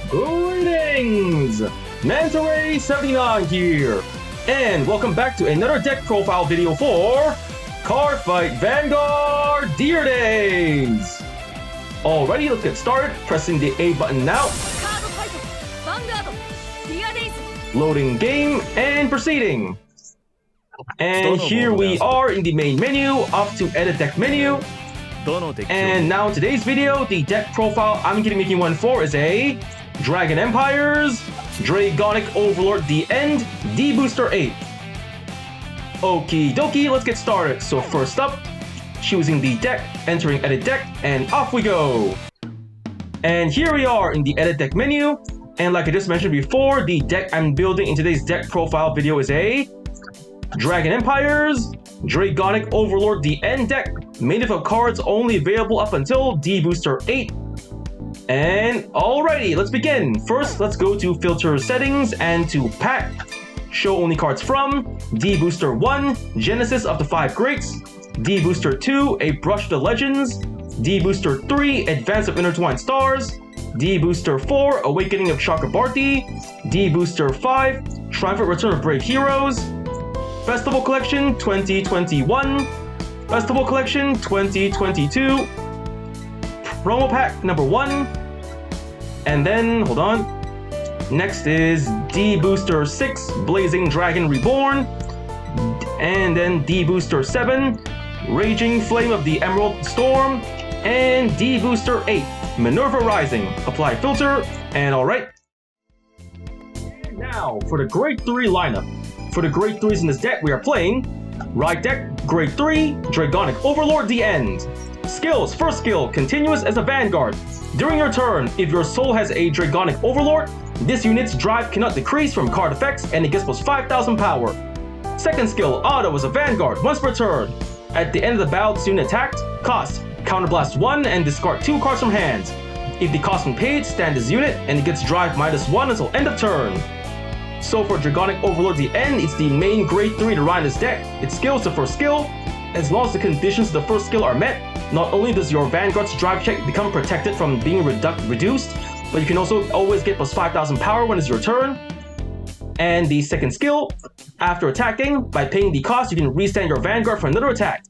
Greetings! Mantare79 here, and welcome back to another deck profile video for Cardfight Vanguard Deer Days! Alrighty, let's get started. Pressing the A button now. Cardfight Vanguard Deer Days. Loading game and proceeding. And here we are in the main menu, up to edit deck menu. And now in today's video, the deck profile I'm going to be making one for is a Dragon Empire's Dragonic Overlord The End D-BT08. Okie dokie, let's get started. So first up, choosing the deck, entering edit deck, and off we go. And here we are in the edit deck menu. And like I just mentioned before, the deck I'm building in today's deck profile video is a Dragon Empire's Dragonic Overlord The End deck, made up of cards only available up until D-BT08. And alrighty, let's begin. First, let's go to filter settings and to pack. Show only cards from D-BT1, Genesis of the 5 Greats, D-BT2, A Brush of the Legends, D-BT3, Advance of Intertwined Stars, D-BT4, Awakening of Chakrabarti, D-BT5, Triumphant Return of Brave Heroes, Festival Collection 2021, Festival Collection 2022, Promo Pack number 1, and then, hold on, next is D-BT6, Blazing Dragon Reborn, and then D-BT7, Raging Flame of the Emerald Storm, and D-BT8, Minerva Rising. Apply filter, and alright. Now, for the Grade 3 lineup. For the Grade 3s in this deck, we are playing Ride Deck, Grade 3, Dragonic Overlord The End. Skills, first skill, continuous as a Vanguard. During your turn, if your soul has a Dragonic Overlord, this unit's drive cannot decrease from card effects and it gets plus 5,000 power. Second skill, auto as a Vanguard, once per turn. At the end of the battle, this unit attacked, cost, counterblast 1 and discard 2 cards from hand. If the cost when paid, stand this unit and it gets drive -1 until end of turn. So for Dragonic Overlord The End, it's the main Grade 3 to run this deck. Its skill is the first skill. As long as the conditions of the first skill are met, not only does your Vanguard's drive check become protected from being reduced, but you can also always get plus 5,000 power when it's your turn. And the second skill, after attacking, by paying the cost, you can restand your Vanguard for another attack.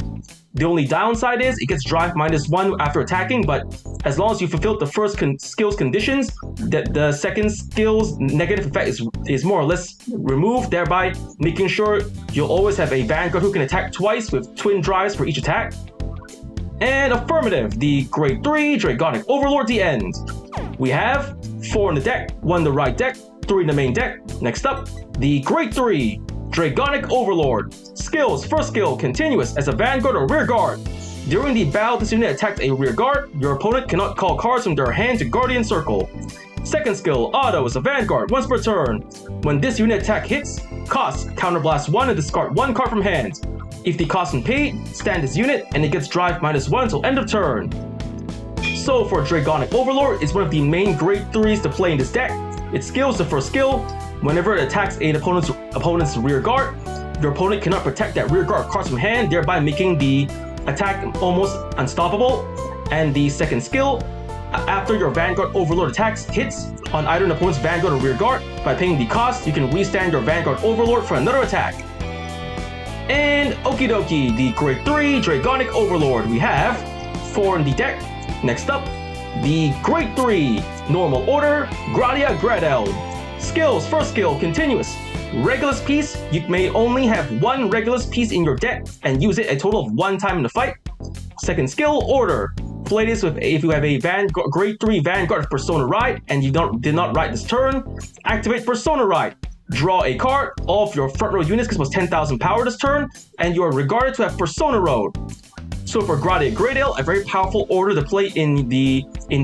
The only downside is it gets drive -1 after attacking, but as long as you fulfilled the first skill's conditions, the second skill's negative effect is more or less removed, thereby making sure you'll always have a Vanguard who can attack twice with twin drives for each attack. And affirmative, the Grade 3 Dragonic Overlord The End. We have 4 in the deck, 1 in the right deck, 3 in the main deck. Next up, the Grade 3 Dragonic Overlord. Skills, first skill, continuous as a Vanguard or rear guard. During the battle, this unit attacks a rear guard. Your opponent cannot call cards from their hand to Guardian Circle. Second skill, auto as a Vanguard, once per turn. When this unit attack hits, cost, counterblast 1 and discard 1 card from hand. If the cost when paid, stand this unit and it gets drive -1 until end of turn. So for Dragonic Overlord, it's one of the main Grade 3s to play in this deck. Its skill is the first skill. Whenever it attacks an opponent's rear guard, your opponent cannot protect that rear guard cards from hand, thereby making the attack almost unstoppable. And the second skill, after your Vanguard Overlord attacks hits on either an opponent's Vanguard or rear guard, by paying the cost, you can restand your Vanguard Overlord for another attack. And okie dokie, the Grade 3 Dragonic Overlord. We have 4 in the deck. Next up, the Grade 3 Normal Order Gradia Gradel. Skills, first skill, continuous. Regulus piece, you may only have 1 Regulus piece in your deck and use it a total of 1 time in the fight. Second skill, order. Play this with if you have a Grade 3 Vanguard of Persona Ride and you did not ride this turn, activate Persona Ride. Draw a card. All of your front row units gets plus 10,000 power this turn, and you are regarded to have Persona Road. So for Gradia Gradel, a very powerful order to play in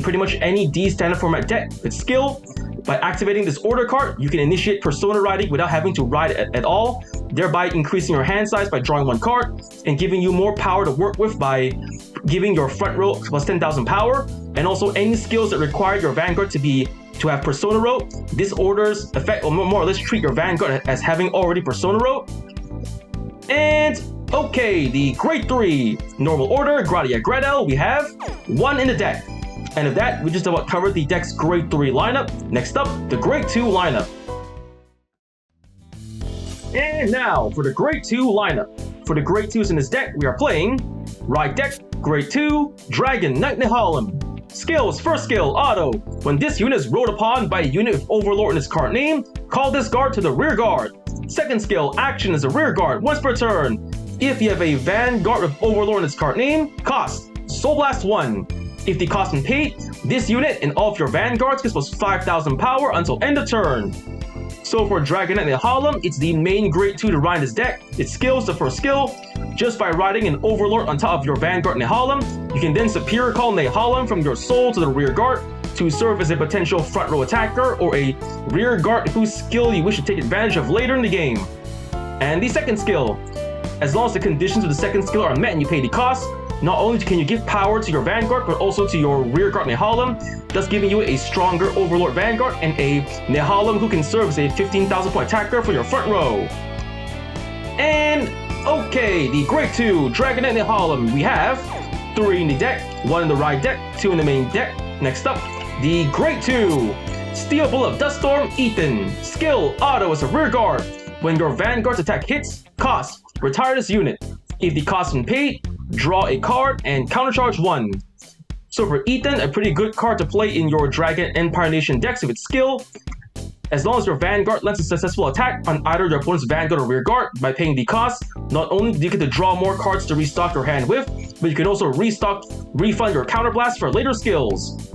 pretty much any D standard format deck. Its skill, by activating this order card, you can initiate Persona Riding without having to ride it at all, thereby increasing your hand size by drawing 1 card, and giving you more power to work with by giving your front row plus 10,000 power, and also any skills that require your Vanguard to have Persona Road. This order's effect will more or less treat your Vanguard as having already Persona Road. And okay, the Grade 3 Normal Order Gradia Gradel, we have 1 in the deck. And of that, we just about covered the deck's Grade 3 lineup. Next up, the Grade 2 lineup. And now, for the Grade 2 lineup. For the Grade 2s in this deck, we are playing Ride Deck, Grade 2, Dragonic Overlord. Skills, first skill, auto. When this unit is ruled upon by a unit with Overlord in its card name, call this guard to the rear guard. Second skill, action is a rear guard once per turn. If you have a Vanguard with Overlord in its card name, cost, Soul Blast 1. If the cost and paid, this unit and all of your Vanguards gets plus 5,000 power until end of turn. So for Dragonic Overlord, it's the main Grade 2 to ride this deck. Its skills, the first skill, just by riding an Overlord on top of your Vanguard Nehalem, you can then Superior Call Nehalem from your soul to the rear guard to serve as a potential front row attacker or a rear guard whose skill you wish to take advantage of later in the game. And the second skill, as long as the conditions of the second skill are met and you pay the cost, not only can you give power to your Vanguard, but also to your rear guard Nehalem, thus giving you a stronger Overlord Vanguard and a Nehalem who can serve as a 15,000 point attacker for your front row. And okay, the Grade 2 Dragonic Overlord, we have 3 in the deck, 1 in the ride deck, 2 in the main deck. Next up, the Grade 2 Steel Bullet Duststorm Ethan. Skill, auto as a rear guard. When your Vanguard's attack hits, cost, retire this unit. If the cost is paid, draw a card and countercharge 1. So for Ethan, a pretty good card to play in your Dragon Empire Nation decks with its skill. As long as your Vanguard lands a successful attack on either your opponent's Vanguard or rear guard by paying the cost, not only do you get to draw more cards to restock your hand with, but you can also refund your counterblast for later skills.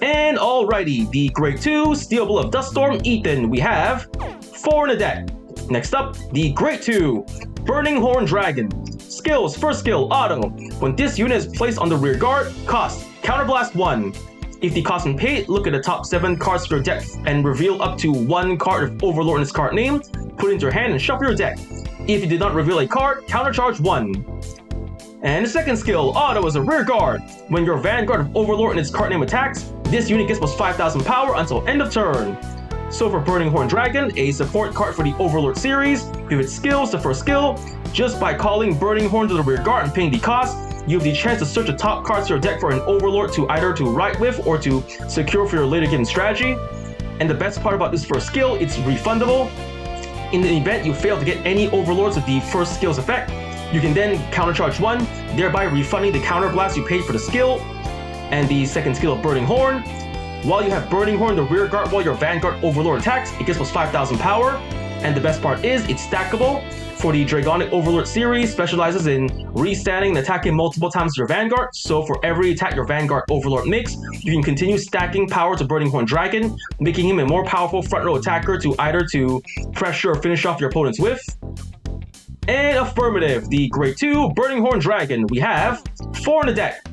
And alrighty, the Grade 2 Steel Bullet Duststorm Ethan, we have 4 in the deck. Next up, the Grade 2 Burning Horn Dragon. Skills, first skill, auto. When this unit is placed on the rear guard, cost, counterblast 1. If the cost and paid, look at the top 7 cards of your deck and reveal up to 1 card of Overlord in its card name, put it into your hand and shuffle your deck. If you did not reveal a card, countercharge 1. And the second skill, auto as a rear guard. When your Vanguard of Overlord in its card name attacks, this unit gets plus 5,000 power until end of turn. So for Burning Horn Dragon, a support card for the Overlord series, with its skills, the first skill, just by calling Burning Horn to the rear guard and paying the cost, you have the chance to search the top cards to your deck for an Overlord to either to ride with or to secure for your later game strategy. And the best part about this first skill, it's refundable. In the event you fail to get any Overlords with the first skill's effect, you can then countercharge 1, thereby refunding the counterblast you paid for the skill. And the second skill of Burning Horn, while you have Burning Horn in the rear guard while your Vanguard Overlord attacks, it gets plus 5,000 power. And the best part is, it's stackable. For the Dragonic Overlord series, specializes in restanding and attacking multiple times with your Vanguard. So for every attack your Vanguard Overlord makes, you can continue stacking power to Burning Horn Dragon, making him a more powerful front row attacker to either to pressure or finish off your opponents with. And affirmative, the Grade 2 Burning Horn Dragon, we have 4 in the deck.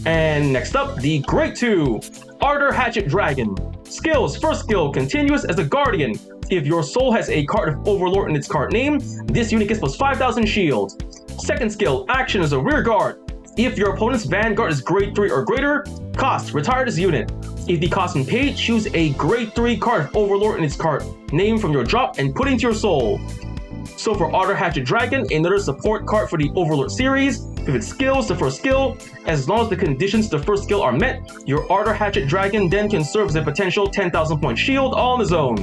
And next up, the Grade 2 Ardor Hatchet Dragon. Skills, first skill, continuous as a Guardian. If your soul has a card of Overlord in its card name, this unit gets plus 5,000 shield. Second skill, action as a rear guard. If your opponent's Vanguard is Grade 3 or greater, cost, retire this unit. If the cost and paid, choose a Grade 3 card of Overlord in its card name from your drop and put it into your soul. So for Ardor Hatchet Dragon, another support card for the Overlord series, with its skills, the first skill, as long as the conditions to the first skill are met, your Ardor Hatchet Dragon then can serve as a potential 10,000 point shield all on his own.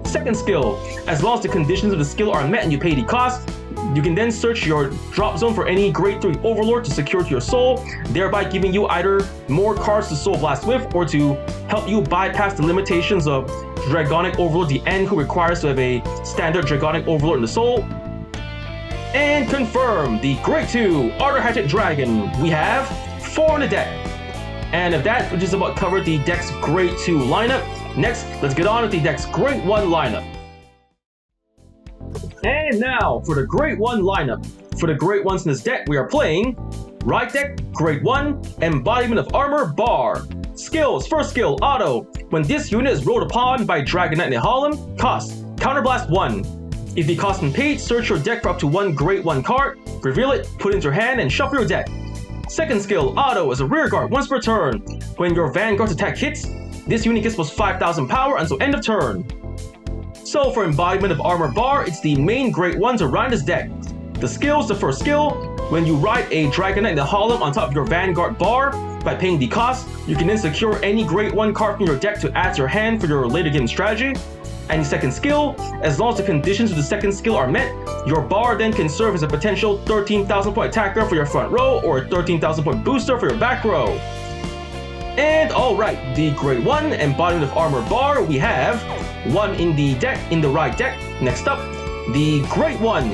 Second skill, as long as the conditions of the skill are met and you pay the cost, you can then search your drop zone for any Grade 3 Overlord to secure to your soul, thereby giving you either more cards to Soul Blast with or to help you bypass the limitations of Dragonic Overlord the End, who requires to have a standard Dragonic Overlord in the soul. And confirm, the Grade 2 Ardor Hatchet Dragon, we have 4 in the deck. And of that, we just about covered the deck's Grade 2 lineup. Next, let's get on with the deck's Grade 1 lineup. And now, for the Grade 1 lineup. For the Grade 1s in this deck, we are playing Ride Deck, Grade 1, Embodiment of Armor, Bar. Skills, first skill, auto. When this unit is rolled upon by Dragonic Overlord, cost, counterblast 1. If the cost and paid, search your deck for up to 1 Grade 1 card, reveal it, put it into your hand, and shuffle your deck. Second skill, auto as a rear guard once per turn. When your Vanguard's attack hits, this unit gets plus 5,000 power until end of turn. So for Embodiment of Armor Bar, it's the main Grade 1 to ride this deck. The skills, the first skill, when you ride a Dragonic Overlord on top of your Vanguard bar, By paying the cost, you can then secure any Grade 1 card from your deck to add to your hand for your later game strategy. And the second skill, as long as the conditions of the second skill are met, your bar then can serve as a potential 13,000 point attacker for your front row or a 13,000 point booster for your back row. And alright, the Grade 1 embodiment of armor bar, we have one in the deck, in the right deck. Next up, the Grade 1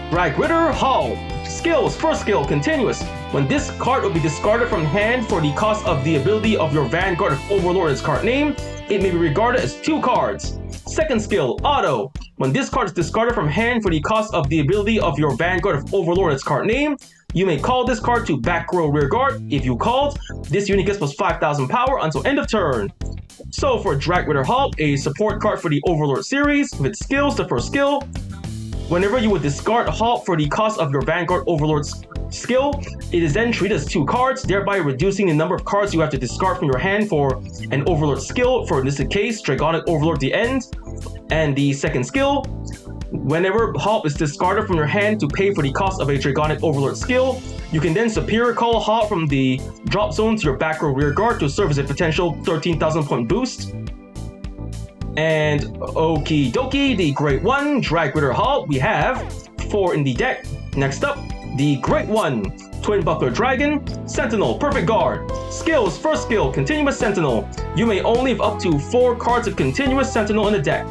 Dragonic Hall. Skills, first skill, continuous. When this card will be discarded from hand for the cost of the ability of your Vanguard of Overlord its card name, it may be regarded as 2 cards. Second skill, auto. When this card is discarded from hand for the cost of the ability of your Vanguard of Overlord its card name, you may call this card to back row rear guard. If you called, this unit gets plus 5,000 power until end of turn. So for Dragonic Hall, a support card for the Overlord series, with its skills, the first skill, whenever you would discard Halt for the cost of your Vanguard Overlord's skill, it is then treated as 2 cards, thereby reducing the number of cards you have to discard from your hand for an Overlord skill, for in this case, Dragonic Overlord the End. And the second skill, whenever Halt is discarded from your hand to pay for the cost of a Dragonic Overlord skill, you can then superior call Halt from the drop zone to your back row rear guard to serve as a potential 13,000 point boost. And okie dokie, the Grade 1 Dragonic Hall, we have 4 in the deck. Next up, the Grade 1 Twin Buckler Dragon Sentinel Perfect Guard. Skills, first skill, Continuous Sentinel. You may only have up to 4 cards of Continuous Sentinel in the deck.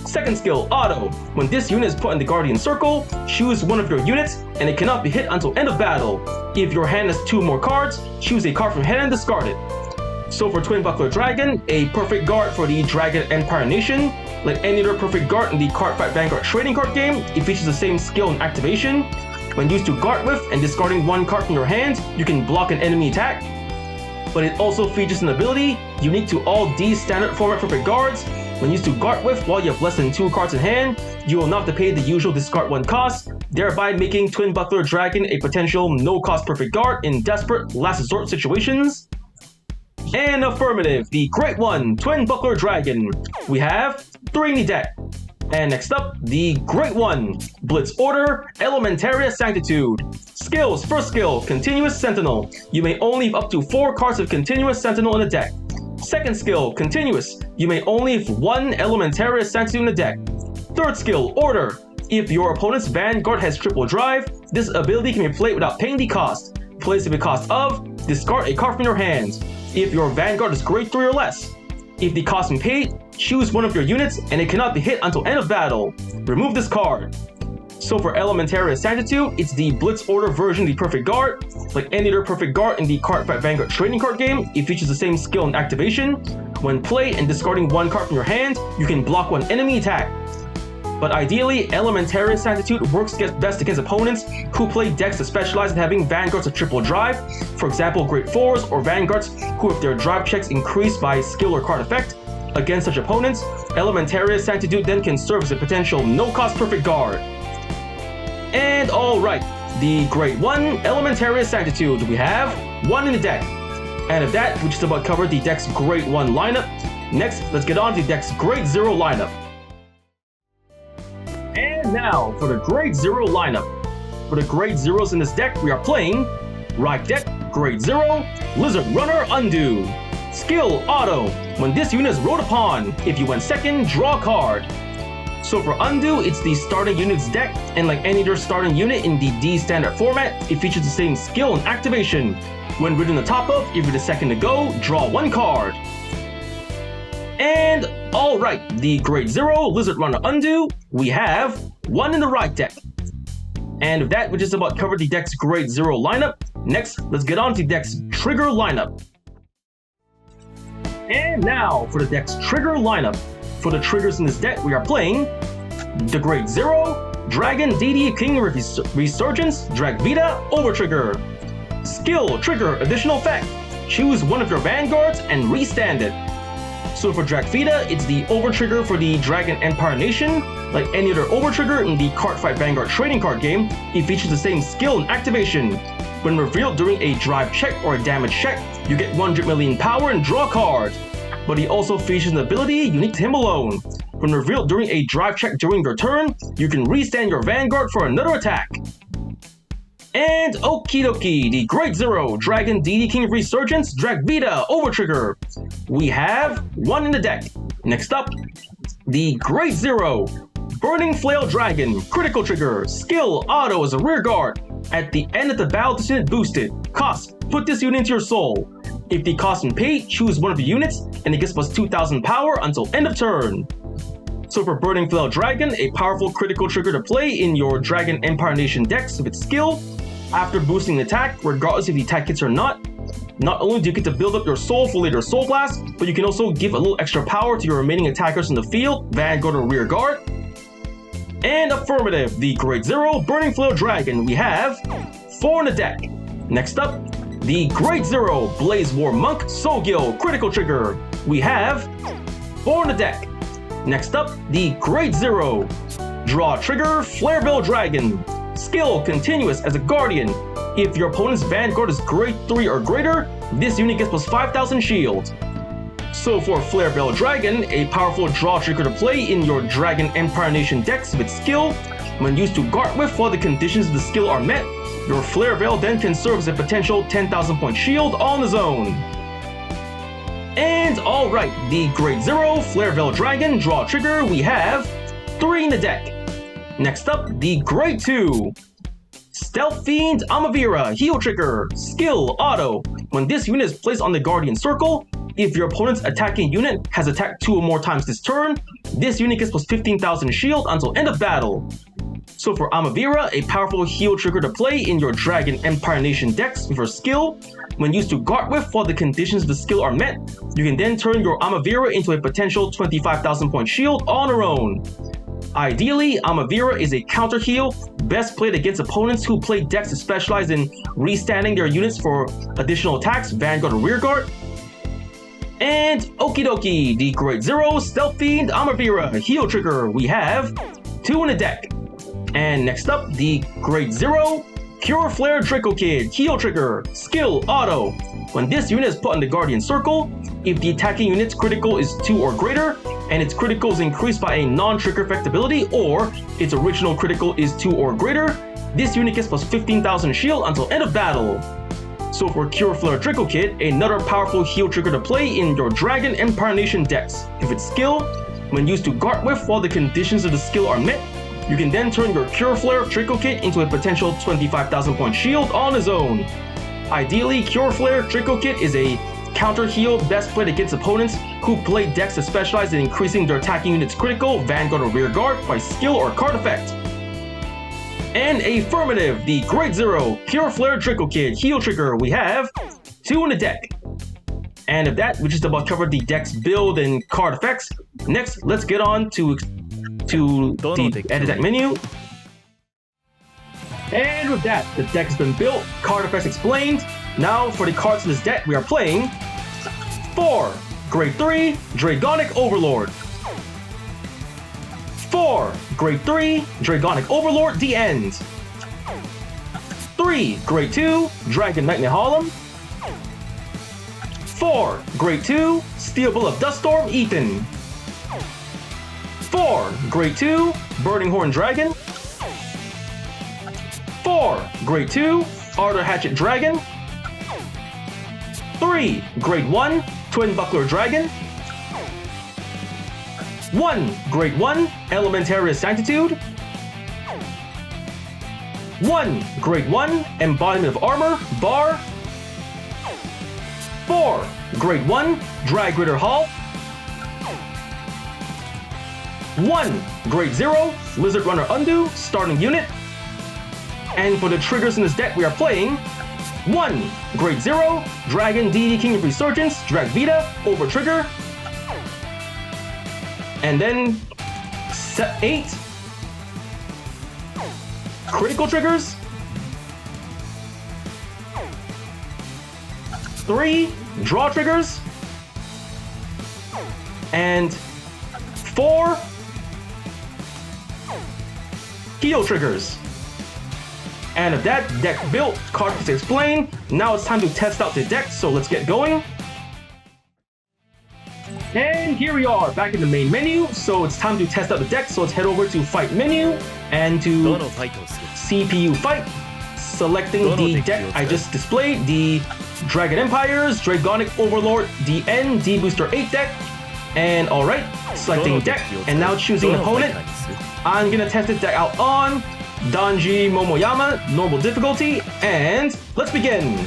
Second skill, Auto. When this unit is put in the Guardian Circle, choose one of your units, and it cannot be hit until end of battle. If your hand has 2 more cards, choose a card from hand and discard it. So for Twin Buckler Dragon, a perfect guard for the Dragon Empire Nation. Like any other perfect guard in the Cardfight Vanguard trading card game, it features the same skill and activation. When used to guard with and discarding 1 card from your hand, you can block an enemy attack. But it also features an ability unique to all D standard format perfect guards. When used to guard with while you have less than 2 cards in hand, you will not have to pay the usual discard 1 cost, thereby making Twin Buckler Dragon a potential no-cost perfect guard in desperate last resort situations. And affirmative, the Great One Twin Buckler Dragon. We have 3 in the deck. And next up, the Great One Blitz Order Elementaria Sanctitude. Skills, first skill, Continuous Sentinel. You may only have up to 4 cards of Continuous Sentinel in the deck. Second skill, Continuous. You may only have 1 Elementaria Sanctitude in the deck. Third skill, Order. If your opponent's Vanguard has triple drive, this ability can be played without paying the cost. Plays the cost of, discard a card from your hand. If your Vanguard is grade 3 or less. If the cost is paid, choose one of your units and it cannot be hit until end of battle. Remove this card. So for Elementaria Sanctitude, it's the Blitz Order version of the Perfect Guard. Like any other Perfect Guard in the Cardfight Vanguard trading card game, it features the same skill and activation. When played and discarding 1 card from your hand, you can block 1 enemy attack. But ideally, Elementaria Sanctitude works best against opponents who play decks that specialize in having Vanguards of triple drive, for example Grade 4s or Vanguards who have their drive checks increased by skill or card effect. Against such opponents, Elementaria Sanctitude then can serve as a potential no-cost perfect guard. And alright, the Grade 1 Elementaria Sanctitude, we have 1 in the deck. And of that, we just about covered the deck's Grade 1 lineup. Next, let's get on to the deck's Grade 0 lineup. And now, for the Grade 0 lineup. For the Grade 0s in this deck, we are playing right deck, Grade 0, Lizard Runner Undo. Skill, Auto. When this unit is rolled upon, if you went second, draw a card. So for Undo, it's the starting unit's deck, and like any other starting unit in the D standard format, it features the same skill and activation. When written on the top of, if you're the second to go, draw 1 card. And alright, the Grade 0 Lizard Runner Undo, we have 1 in the right deck. And with that, we just about covered the deck's Grade 0 lineup. Next, let's get on to the deck's Trigger lineup. And now, for the deck's Trigger lineup. For the triggers in this deck, we are playing the Grade 0 Dragon DD King Resurgence Drag Vita Overtrigger. Skill, Trigger, Additional Effect. Choose one of your Vanguards and restand it. So for Drag Vita, it's the Overtrigger for the Dragon Empire Nation. Like any other Overtrigger in the Cardfight Vanguard trading card game, it features the same skill and activation. When revealed during a drive check or a damage check, you get 100 million power and draw a card. But he also features an ability unique to him alone. When revealed during a drive check during your turn, you can restand your Vanguard for another attack. And okie dokie, the Great Zero, Dragon DD King Resurgence, Dragvita Overtrigger. We have 1 in the deck. Next up, the Great Zero, Burning Flail Dragon, Critical Trigger, Skill Auto as a rear guard. At the end of the battle, this unit boosted. Cost, put this unit into your soul. If the cost is paid, choose one of the units, and it gets plus 2000 power until end of turn. So for Burning Flail Dragon, a powerful critical trigger to play in your Dragon Empire Nation decks with skill. After boosting the attack, regardless if the attack hits or not only do you get to build up your soul for later Soul Blast, but you can also give a little extra power to your remaining attackers in the field, Vanguard or Rear Guard. And affirmative, the Great Zero, Burning Flail Dragon, we have 4 in the deck. Next up, the Great Zero, Blaze War Monk, Sogil, Critical Trigger, we have 4 in the deck. Next up, the Great Zero, Draw Trigger, Flarebill Dragon, Skill Continuous as a Guardian. If your opponent's Vanguard is grade 3 or greater, this unit gets plus 5000 shield. So for Flarebill Dragon, a powerful draw trigger to play in your Dragon Empire Nation decks with skill. When used to guard with while the conditions of the skill are met, your Flarebill then can serve as a potential 10,000 point shield on its own. And alright, the Great Zero, Flarebill Dragon, draw trigger, we have 3 in the deck. Next up, the Great 2, Stealth Fiend Amavira, heal trigger, skill, auto. When this unit is placed on the Guardian Circle, if your opponent's attacking unit has attacked 2 or more times this turn, this unit gets plus 15,000 shield until end of battle. So for Amavira, a powerful heal trigger to play in your Dragon Empire Nation decks with her skill. When used to guard with while the conditions of the skill are met, you can then turn your Amavira into a potential 25,000 point shield on her own. Ideally, Amavira is a counter heal, best played against opponents who play decks that specialize in restanding their units for additional attacks, Vanguard or Rear Guard. And okie dokie, the Great Zero, Stealth Fiend Amavira, heal trigger, we have 2 in the deck. And next up, the Great Zero, Cure Flare Draco Kid, heal trigger, skill, auto. When this unit is put on the Guardian Circle, if the attacking unit's critical is 2 or greater, and its critical is increased by a non-trigger effect ability, or its original critical is 2 or greater, this unit gets plus 15,000 shield until end of battle. So for Cure Flare Draco Kid, another powerful heal trigger to play in your Dragon Empire Nation decks. If its skill, when used to guard with while the conditions of the skill are met, you can then turn your Cure Flare Draco Kid into a potential 25,000 point shield on its own. Ideally, Cure Flare Draco Kid is a counter heal best played against opponents who play decks that specialize in increasing their attacking unit's critical, Vanguard or Rear Guard by skill or card effect. And affirmative, the Great Zero, Cure Flare Draco Kid, heal trigger, we have 2 in the deck. And of that, we just about covered the deck's build and card effects. Next, let's get on to the edit deck menu. And with that, the deck has been built, card effects explained. Now for the cards in this deck, we are playing 4, Grade 3, Dragonic Overlord. 4, Grade 3, Dragonic Overlord, The End. 3, Grade 2, Dragon Nightmare Harlem. 4, Grade 2, Steel Bullet of Duststorm, Ethan. 4, Grade 2, Burning Horn Dragon. 4, Grade 2, Ardor Hatchet Dragon. 3, Grade 1, Twin Buckler Dragon. 1, Grade 1, Elementaria Sanctitude. 1, Grade 1, Embodiment of Armor, Bar. 4, Grade 1, Drag Ritter Hall. 1, Grade 0, Lizard Runner Undo, starting unit. And for the triggers in this deck, we are playing 1, Grade 0, Dragon DD King of Resurgence, Dragvita, Over Trigger. And then set 8 critical triggers. 3 draw triggers. And 4 heal triggers. And of that, deck built, card is explained. Now it's time to test out the deck, so let's get going. And here we are, back in the main menu. So it's time to test out the deck, so let's head over to Fight menu and to CPU Fight. selecting the deck I just displayed, the Dragon Empires, Dragonic Overlord, DN, D-Booster08 deck. And alright, selecting deck, and now choosing an opponent. I'm gonna test this deck out on Danji Momoyama, normal difficulty, and let's begin!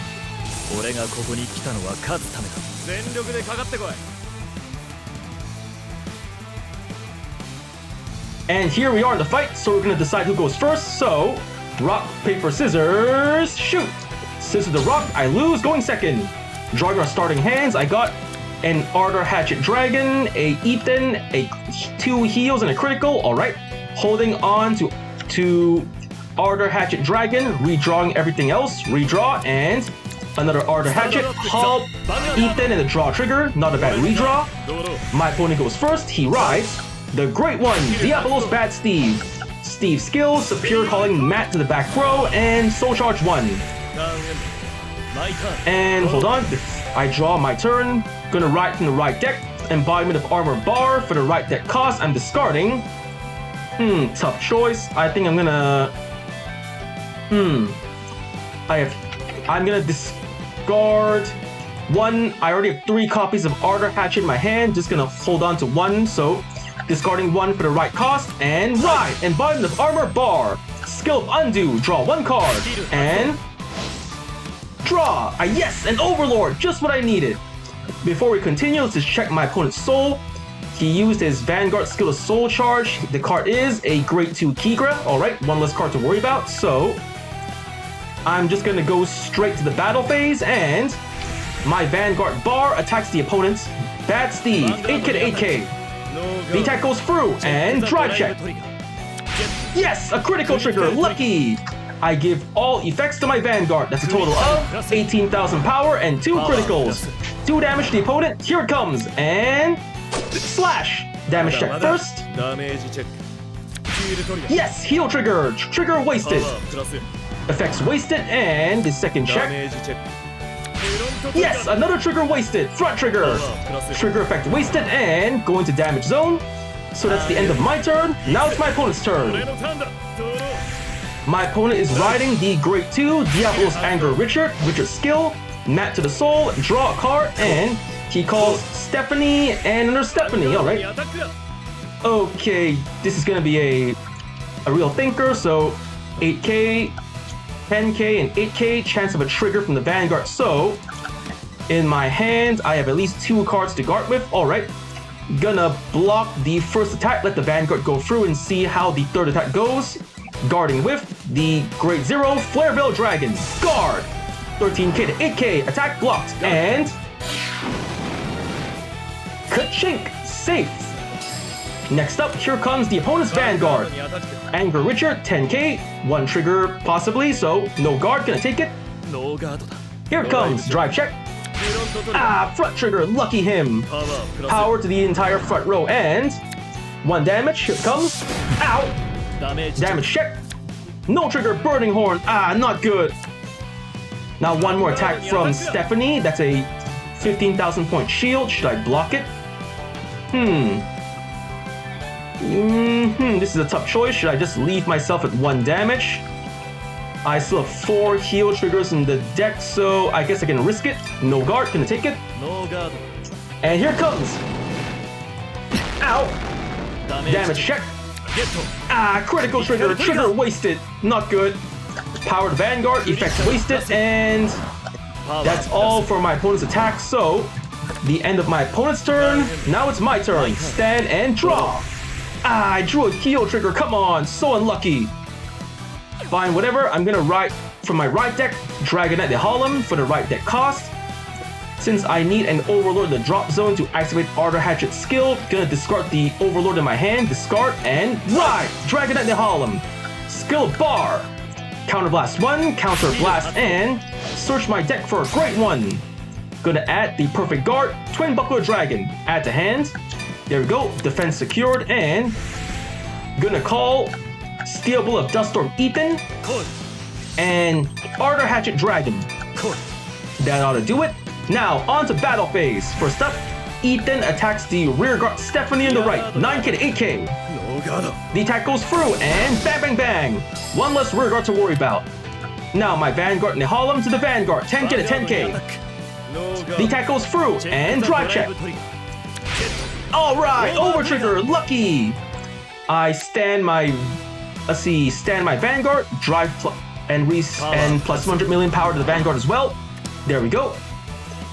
And here we are in the fight, so we're gonna decide who goes first. So, rock, paper, scissors, shoot! Scissors the rock, I lose, going second. Drawing our starting hands, I got an Ardor Hatchet Dragon, a Ethan, a 2 heals, and a critical. Alright, holding on to Ardor Hatchet Dragon, redrawing everything else, redraw, and another Ardor Hatchet, Hall, Ethan, and the draw trigger, not a bad redraw. My opponent goes first, he rides the Great One, Diablos Bad Steve. Steve's skills, Superior Calling Matt to the back row, and Soul Charge 1. And hold on, I draw my turn, gonna ride from the right deck, Embodiment of Armor Bar for the right deck cost, I'm discarding. Tough choice, I think I'm gonna... I'm gonna discard 1, I already have 3 copies of Ardor Hatchet in my hand, just gonna hold on to 1, so discarding 1 for the right cost, and ride! Embodiment of Armor Bar, Skill of Undo, draw 1 card, and... draw! Yes, an Overlord, just what I needed. Before we continue, let's just check my opponent's soul. He used his Vanguard skill of Soul Charge. The card is a Grade 2 Kigra. Alright, 1 less card to worry about. So, I'm just gonna go straight to the battle phase, and my Vanguard bar attacks the opponent's Bad Steve. 8k to 8k. The attack goes through, and drive check. Yes, a critical trigger, lucky! I give all effects to my Vanguard. That's a total of 18,000 power and 2 criticals. 2 damage to the opponent. Here it comes. And slash. Damage check first. Yes, heal trigger. Trigger wasted. Effects wasted. And the second check. Yes, another trigger wasted. Front trigger. Trigger effect wasted. And going to damage zone. So that's the end of my turn. Now it's my opponent's turn. My opponent is riding the Grade 2 Diablos Anger Richard's skill, Matt to the soul, draw a card, and he calls Stephanie and another Stephanie, alright. Okay, this is gonna be a real thinker, so 8k, 10k, and 8k, chance of a trigger from the Vanguard. So, in my hand, I have at least 2 cards to guard with, alright. Gonna block the first attack, let the Vanguard go through and see how the third attack goes. Guarding with the Grade 0 Flare Veil Dragon. Guard! 13k to 8k, attack blocked, and... ka-chink! Safe! Next up, here comes the opponent's Vanguard. Anger Richard, 10k, 1 trigger possibly, so no guard, gonna take it. Here it comes, drive check. Ah, front trigger, lucky him. Power to the entire front row, and... 1 damage, here it comes. Ow! Damage check. No trigger, Burning Horn. Ah, not good. Now 1 more attack from Stephanie. That's a 15,000 point shield. Should I block it? This is a tough choice. Should I just leave myself at 1 damage? I still have 4 heal triggers in the deck, so I guess I can risk it. No guard, gonna take it. And here it comes. Ow. Damage check. Ah, critical trigger, trigger wasted, not good. Powered Vanguard, effects wasted, and that's all for my opponent's attack. So, the end of my opponent's turn, now it's my turn. Stand and draw. Ah, I drew a heal trigger, come on, so unlucky. Fine, whatever, I'm gonna ride from my right deck, Dragonite the Harlem for the right deck cost. Since I need an Overlord in the drop zone to activate Ardor Hatchet skill, gonna discard the Overlord in my hand, discard, and ride! Dragonite the Harlem. Skill bar. Counter Blast 1, Counter Blast, and search my deck for a Great One. Gonna add the Perfect Guard, Twin Buckler Dragon. Add to hand. There we go, defense secured, and gonna call Steel Bull of Duststorm Ethan, and Ardor Hatchet Dragon. That ought to do it. Now, on to battle phase. First up, Ethan attacks the rear guard Stephanie on the right, 9k to 8k. The attack goes through, and bang bang bang! 1 less rear guard to worry about. Now my Vanguard Nehalem to the Vanguard. 10k to 10k. The attack goes through and drive check. Alright, over trigger, lucky. I stand my Vanguard, drive and plus 100 million power to the Vanguard as well. There we go.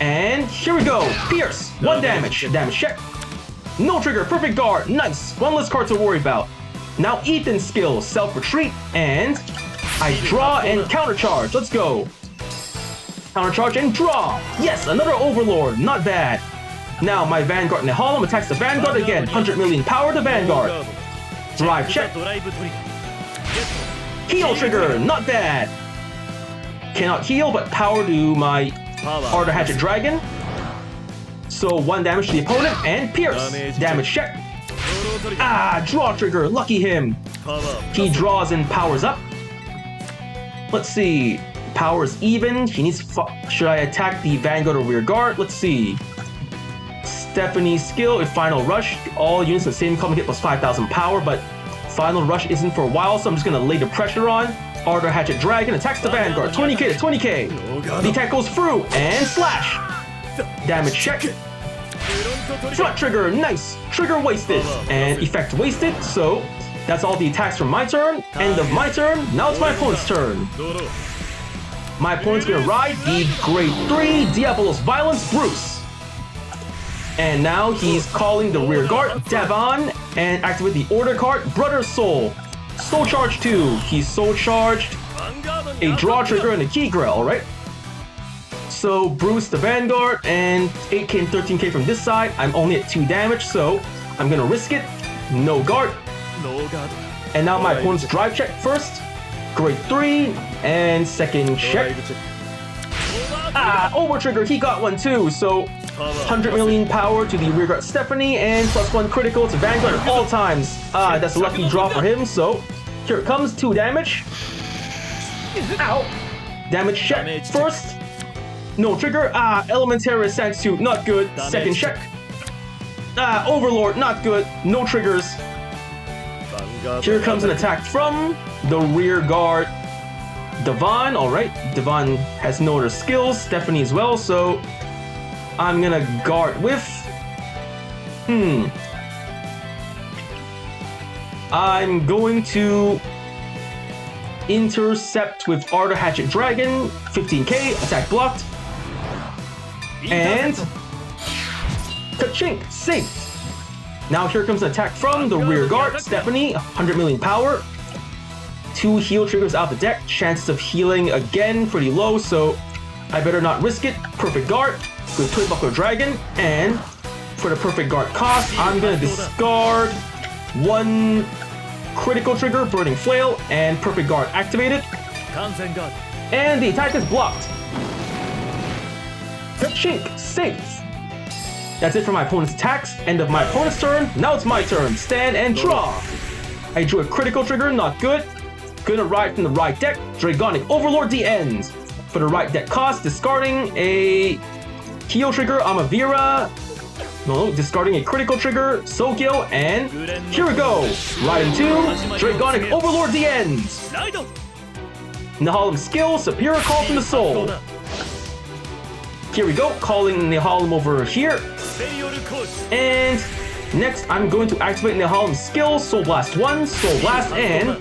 And here we go. Pierce, 1 damage. Damage check. No trigger, perfect guard. Nice. One less card to worry about. Now Ethan's skill, self-retreat, and I draw and countercharge. Let's go. Countercharge and draw. Yes, another Overlord. Not bad. Now my Vanguard Nehalem attacks the Vanguard again. 100 million power to Vanguard. Drive check. Heal trigger. Not bad. Cannot heal, but power to my Ardor Hatchet Dragon. So 1 damage to the opponent and Pierce. Damage check. Draw trigger. Lucky him. He draws and powers up. Let's see. Power is even. He needs. Should I attack the Vanguard or rear guard? Let's see. Stephanie's skill, if Final Rush, all units in the same column hit plus 5,000 power, but Final Rush isn't for a while, so I'm just gonna lay the pressure on. Ardor Hatchet Dragon attacks the Vanguard. 20k to 20k. The attack goes through and slash. Damage check. Front trigger, nice. Trigger wasted and effect wasted. So that's all the attacks from my turn. End of my turn. Now it's my opponent's turn. My opponent's gonna ride the Grade 3 Diabolos Violence Bruce. And now he's calling the rear guard, Devon, and activate the order card, Brother's Soul. Soul Charge 2. He's Soul Charged a draw trigger and a key grill, alright? So Bruce the Vanguard, and 8k and 13k from this side. I'm only at 2 damage, so I'm gonna risk it. No guard. And now my opponent's drive check first. Grade 3, and second check. Over trigger, he got one too, so 100 million power to the rearguard Stephanie, and plus 1 critical to Vanguard at all times. That's a lucky draw for him, so here it comes, 2 damage. Ow! Damage check first. No trigger. Elementary Sands 2, not good. Second check. Overlord, not good. No triggers. Here comes an attack from the rear guard Devon. Alright, Devon has no other skills. Stephanie as well, so I'm gonna guard with... I'm going to intercept with Ardor Hatchet Dragon. 15k, attack blocked. And... Ka-chink, safe. Now here comes an attack from the rear guard, Stephanie, 100 million power. 2 heal triggers out the deck, chances of healing again pretty low, so I better not risk it. Perfect guard with Twin Buckler Dragon, and for the perfect guard cost, I'm gonna discard 1 critical trigger, Burning Flail, and perfect guard activated. And the attack is blocked. Ka-chink, safe. That's it for my opponent's attacks. End of my opponent's turn. Now it's my turn. Stand and draw. I drew a critical trigger, not good. Gonna ride from the right deck, Dragonic Overlord the end. For the right deck cost, discarding a heal trigger, Amavira. No, discarding a critical trigger, Sogyo, and here we go. Ride into Dragonic Overlord the end. Nehalem skill, Superior Call from the Soul. Here we go, calling Nehalem over here. And next, I'm going to activate Nehalem's skill, Soul Blast 1, Soul Blast, and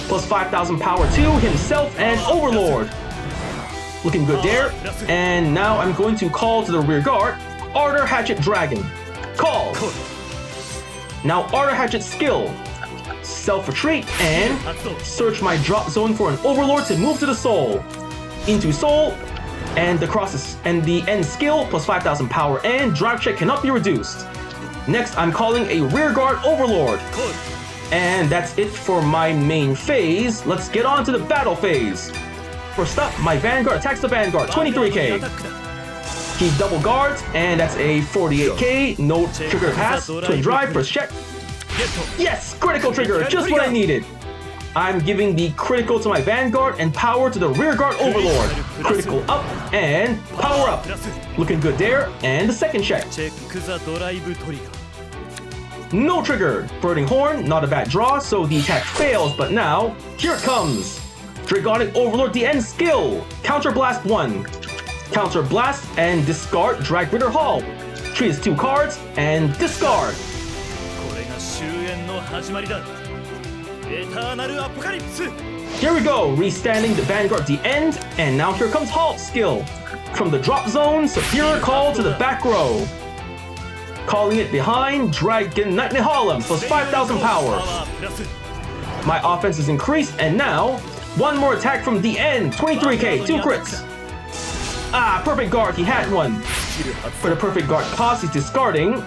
plus 5,000 power to himself and Overlord. Looking good there. And now I'm going to call to the rear guard, Ardor Hatchet Dragon. Call. Now Ardor Hatchet skill, self-retreat, and search my drop zone for an Overlord to move to the Soul. Into Soul. And the crosses and the end skill plus 5,000 power and drive check cannot be reduced. Next, I'm calling a rearguard Overlord. And that's it for my main phase. Let's get on to the battle phase. First up, my Vanguard attacks the Vanguard, 23k. He double guards, and that's a 48k. No trigger pass, twin drive, first check. Yes, critical trigger, just what I needed. I'm giving the critical to my Vanguard and power to the rearguard Overlord. Critical up and power up. Looking good there. And the second check. No trigger. Burning Horn, not a bad draw, so the attack fails, but now, here it comes. Dragonic Overlord DN skill. Counter Blast 1. Counter Blast and discard Drag Ritter Hall. Treat as 2 cards and discard. Here we go, restanding the Vanguard the end, and now here comes Halt skill. From the drop zone, Superior Call to the back row. Calling it behind, Dragonic Overlord plus 5,000 power. My offense is increased, and now, one more attack from the end, 23k, 2 crits. Ah, perfect guard, he had one. For the perfect guard cost, he's discarding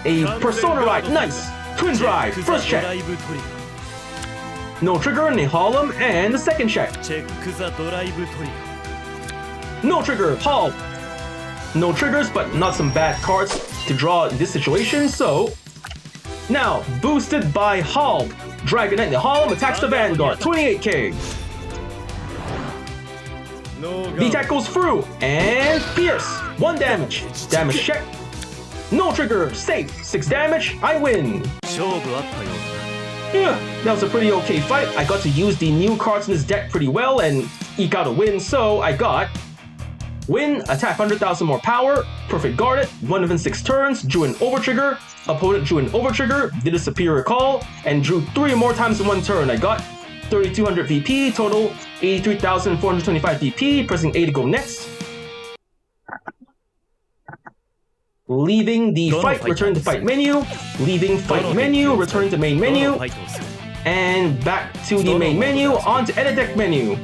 a Persona Ride, nice. Twin Drive, first check. No trigger, Nehalem, and the second check. No trigger, Hall. No triggers, but not some bad cards to draw in this situation, so... Now, boosted by Hall, Dragonic Overlord attacks the Vanguard, 28k. The attack goes through, and Pierce, 1 damage. Damage check. No trigger, safe, 6 damage, I win. Yeah, that was a pretty okay fight. I got to use the new cards in this deck pretty well and eke out a win, so I got win, attack 100,000 more power, perfect guarded, 1 within 6 turns, drew an overtrigger, opponent drew an overtrigger, did a superior call, and drew 3 more times in 1 turn. I got 3,200 VP, total 83,425 VP, pressing A to go next. Leaving the fight, return to fight menu, leaving fight menu, return to main menu, and back to the main menu, on to edit deck menu.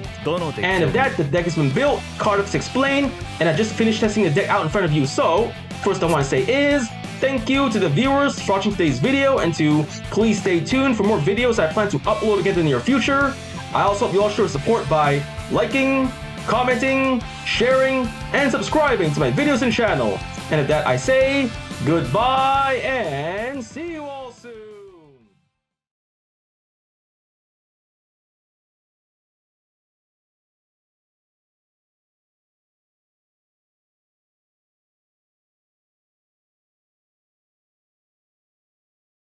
And with that, the deck has been built, cards explained, and I just finished testing the deck out in front of you. So, first I want to say is, thank you to the viewers for watching today's video, and to please stay tuned for more videos I plan to upload again in the near future. I also hope you all show support by liking, commenting, sharing, and subscribing to my videos and channel. And with that I say, goodbye and see you all!